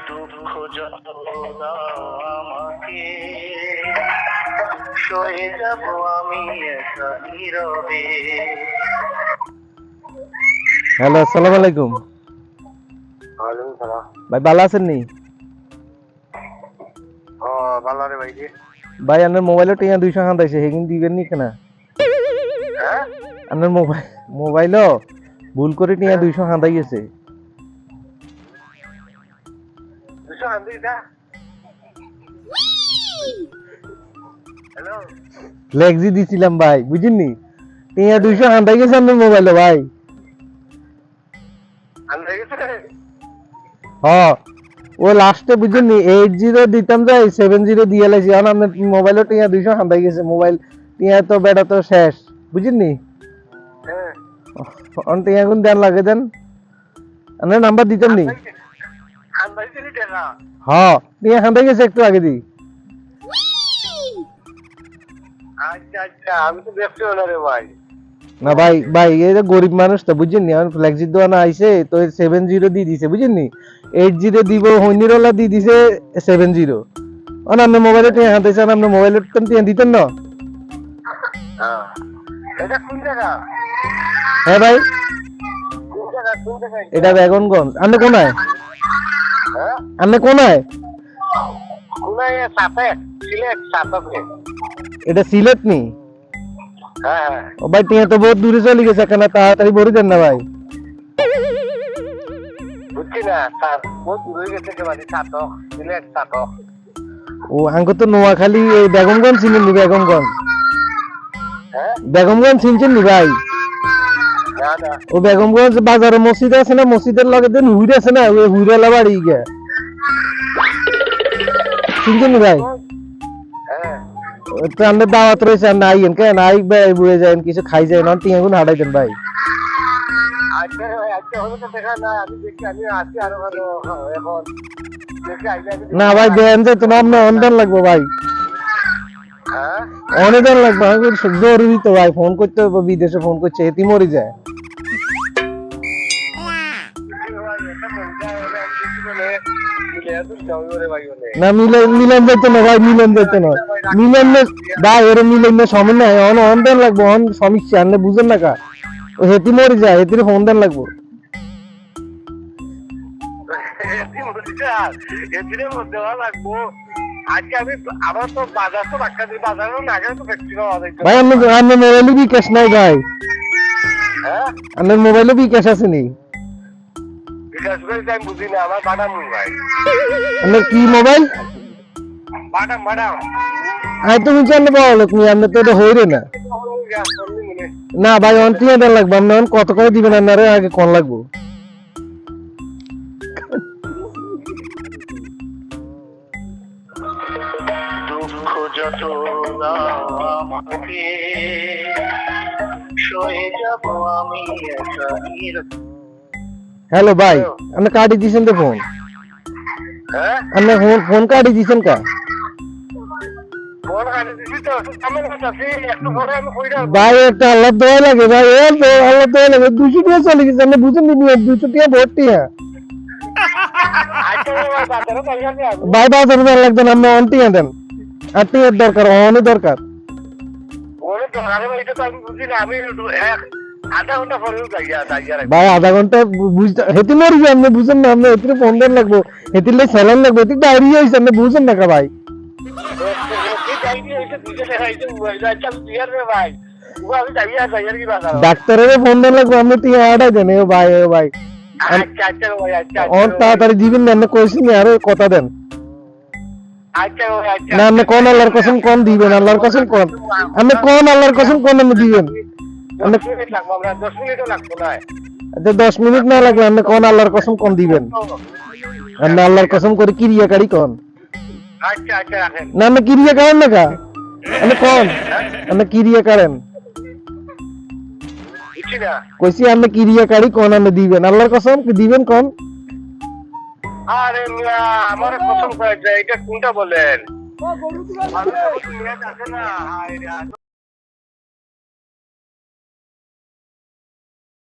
দুঃখ যত দাও আমাকে, সয়ে যাব আমি একা নীরবে। হ্যালো, আসসালামু আলাইকুম। ওয়ালাইকুম সালাম। ভাই ভালো আছেন নি? ও ভালো রে ভাই। ভাই আপনার মোবাইলে টিয়া 200 হান্দাইছে, হেগিন দিবেন নি কেনা? হ্যাঁ, আপনার মোবাইলও ভুল করে টিয়া 200 হান্দাই গেছে। দুশো আনবি না? হ্যালো, লেগজি দিছিলাম ভাই, বুঝিনি? টিয়া 200 হান্দাই গেছে আপনার মোবাইলে ভাই। আনতে গেছে? হ্যাঁ, ও লাস্টে বুঝিনি 80 দিতাম যাই 70 দিয়ে লাইছি। এখন আপনার মোবাইলে টিয়া 200 হান্দাই গেছে। মোবাইল টিয়া তো বেটা তো শেষ, বুঝিনি? হ্যাঁ, অন টিয়া গুন দেন লাগে দেন। আপনার নাম্বার দিতাম নি? আনবাইছি নি টাকা? হ্যাঁ, টিয়া হান্দাই গেছে একটু আগে দি। আচ্ছা আচ্ছা, আমি তো দেখছি না রে ভাই। না ভাই ভাই এই যে গরিব মানুষ তো বুঝছেন এখন ফ্লেক্সির দোকানে আইছে তো 70 দিয়ে দিছে বুঝছেন 80 দিব হইনিরলা দিয়ে দিছে 70 অন আপনি মোবাইলে টিয়া হাতাইছেন আপনি মোবাইলে টিয়া দিতেন না। হ্যাঁ, এটা কোন জায়গা? হ্যাঁ ভাই, কোন জায়গা? কোন জায়গা? এটা বেগনগঞ্জ। আপনি কোনায়? হ্যাঁ, আপনি কোনায়? কোনায় সাপে, সিলেট সাপে। এটা সিলেট নি? হ্যাঁ, ও ভাই টিয়া তো বহুত দূরে চলে গেছে, কেন তাড়াতাড়ি ভরে দেন না ভাই। বুঝছি না, স্যার বহুত দূরে গেছে কে বাড়ি সাতক, সিলেট সাতক। ও আঙ্গ তো নোয়াখালী এই বেগমগঞ্জ চিনেন নি? বেগমগঞ্জ হ্যাঁ, বেগমগঞ্জ চিনছেন নি ভাই? না না, ও বেগমগঞ্জ বাজারে মসজিদ আছে না, মসজিদের লগে দেন হুইর আছে না, ওই হুইরালা বাড়ি গে চিনছেন নি ভাই? হ্যাঁ, তো আমাদের দাওয়াত রয়েছে, আপনি আইয়েন কেন আই ভাই বুয়ে যান কিছু খাই যায় না টিয়া গুণ হাঁটাই দেন ভাই। আজকে আজকে হলো তো দেখা না, আমি দেখি আমি আসি আরো ভালো এখন দেখি আইলে আমি না ভাই দেন যে তোমার আপনার অনুদান লাগবে ভাই, হ্যাঁ, অনুদান লাগবে। আমি জরুরি তো ভাই, ফোন করতে হবে, বিদেশে ফোন করছে এটি মরে যায়। না মিলন যাইতো না ভাই, মিলন যাইতো না, মিলন ভাই ওরে মিলন না সময় নাই, অনুদান লাগবে, অন সমস্যা আপনি বুঝেন না কা, ও হেতি মরে যায়, হেতির ফোন দেন লাগবে। আজকে আমি আমার তো বাজার তো রাখা দিই, বাজারও না গেলে তো ব্যক্তি ভাই আপনার মোবাইলে বিকাশ নাই ভাই? হ্যাঁ, আপনার মোবাইলে বিকাশ আছে নি? বিকাশ করে আমি বুঝি না, আমার বাদাম ভাই, আপনার কি মোবাইল? বাদাম বাদাম আই তুমি জানলে বড় লোক নি, আপনি তো এটা হইরে না। না ভাই অন টিয়া দেন লাগবে, আপনি অন কত করে দিবেন আপনারে আগে কোন লাগবে? দুঃখ যত দাও আমাকে, সয়ে যাব আমি একা নীরবে। হ্যালো ভাই, আপনি কাটি দিছেন তো ফোন? হ্যাঁ, আপনি ফোন কাটি দিছেন কা? ফোন কাটে দিছি তো, আমার কাছে আছে, একটু পরে আমি কইরা ভাই একটা আল্লাহ দোয়া লাগে ভাই, ও তো আল্লাহ দোয়া লাগে 200 টাকা চলে গেছে, আপনি বুঝেন নি 200 টাকা ভর্তি হ্যাঁ আজকে বাজারে পাইয়া আমি ভাই বাজারে দেন লাগবে না, আপনি অন টিয়া দেন, আর টিয়ার দরকার অনেক দরকার। ওরে দোকানে এটা তো আমি বুঝি না, আমি আধা ঘন্টা পরে যাইয়া ভাই আধা ঘন্টা বুঝতে হেতি মরি যায়, আপনি বুঝেন না, আপনি হেতির ফোন দেন লাগবো, হেতির লাই স্যালান লাগবে, হেতির ডায়রিয়া হয়েছে, আপনি বুঝেন না কা ভাই? ডাক্তারের ফোন দেন লাগবো, আপনি টিয়া আড়াই দেন। ও ভাই ও ভাই অন তাড়াতাড়ি দিবেন না, আপনি কইছেন নি আরো কথা দেন না, আপনি কোন আল্লাহর কসম কোন দিবেন, আল্লাহর কসম কোন, আপনি কোন আল্লাহর কসম কোন আপনি দিবেন? আপনি 10 মিনিট না লাগবে, আপনি কোন আল্লাহর কসম কোন দিবেন? আপনি আল্লাহর কসম করে কিরিয়া কারি কোন না, আপনি কিরিয়া করেন না কা, আপনি কোন আপনি কিরিয়া করেন কইছি, আপনি কিরিয়া কারি কোন আপনি দিবেন, আল্লাহর কসম কি দিবেন কোন? আরে মিয়া, আমার কসম করে এটা কোনটা বলেন?